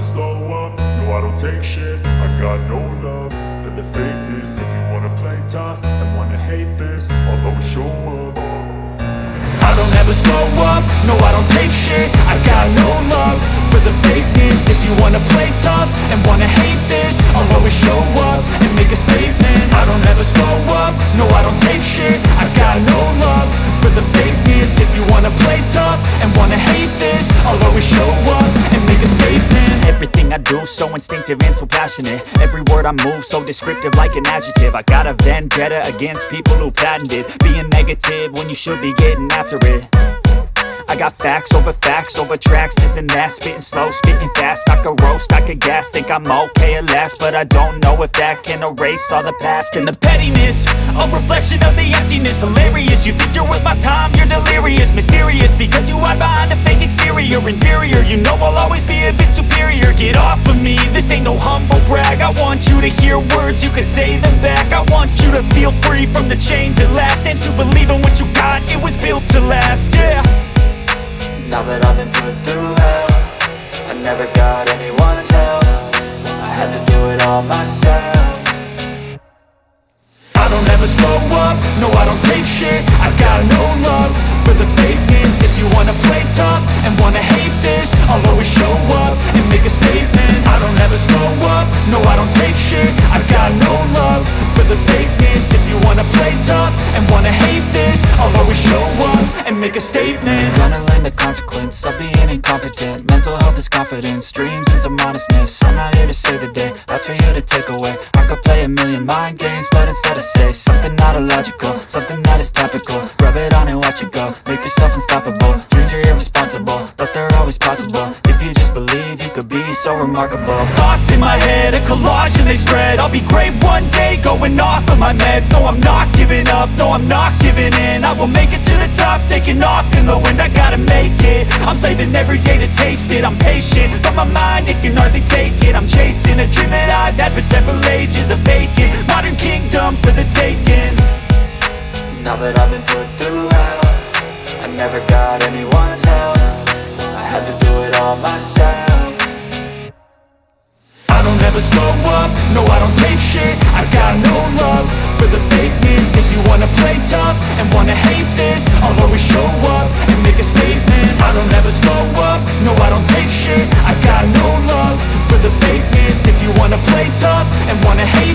slow up, no I don't take shit. I got no love for the fakeness. If you wanna play tough and wanna hate this, I'll always show up. I don't ever slow up, no I don't take shit. I got no love for the fakeness. If you wanna play tough and wanna hate this, I'll always show up and make a statement. I don't ever slow up, no I don't take shit. I got no love for the fakeness. If you wanna play tough and wanna hate this, I'll always show up and make a statement. Everything I do so instinctive and so passionate. Every word I move so descriptive like an adjective. I got a vendetta against people who patented being negative when you should be getting after it. I got facts over tracks, this and that. Spitting slow, spitting fast, I could roast, I could gas. Think I'm okay at last, but I don't know if that can erase all the past. And the pettiness, a reflection of the emptiness. Hilarious, you think you're worth my time, you're delirious. Mysterious, because you hide behind a fake exterior. Inferior, you know I'll always be a bit superior. Get off of me, this ain't no humble brag. I want you to hear words, you can say them back. I want you to feel free from the chains at last, and to believe in what you got, it was built to last, yeah. Now that I've been put through hell, I never got anyone's help. I had to do it all myself. I don't ever slow up, no I don't take shit. I got no love for the fakeness. If you wanna play tough and wanna hate this, I'll always show up and make a statement. I don't ever slow up, no I don't take shit. I got no love for the fakeness. If you wanna play tough and wanna hate this, I'll always show up and make a statement. Gonna learn the consequence of being incompetent. Mental health is confidence, dreams and some honestness. I'm not here to save the day, that's for you to take away. I could play a million mind games, but instead I say something not illogical, something that is topical. Rub it on and watch it go, make yourself unstoppable. Dreams are irresponsible, but they're always possible. If you just believe, you could be so remarkable. Thoughts in my head, a collage and they spread. I'll be great one day, going off of my meds. No, I'm not giving up, no, I'm not giving in. I will make it to the top, taking off in the wind. I gotta make it, I'm saving every day to taste it. I'm patient, but my mind, it can hardly take it. I'm chasing a dream that I've had for several ages. A vacant, modern kingdom for the taking. Now that I've been put through hell, I never got anyone's help. I had to do it all myself. I don't ever slow up, no I don't take shit. I got no love for the fakeness. If you wanna play tough and wanna hate this, I'll always show up and make a statement. I don't ever slow up, no I don't take shit. I got no love for the fakeness. If you wanna play tough and wanna hate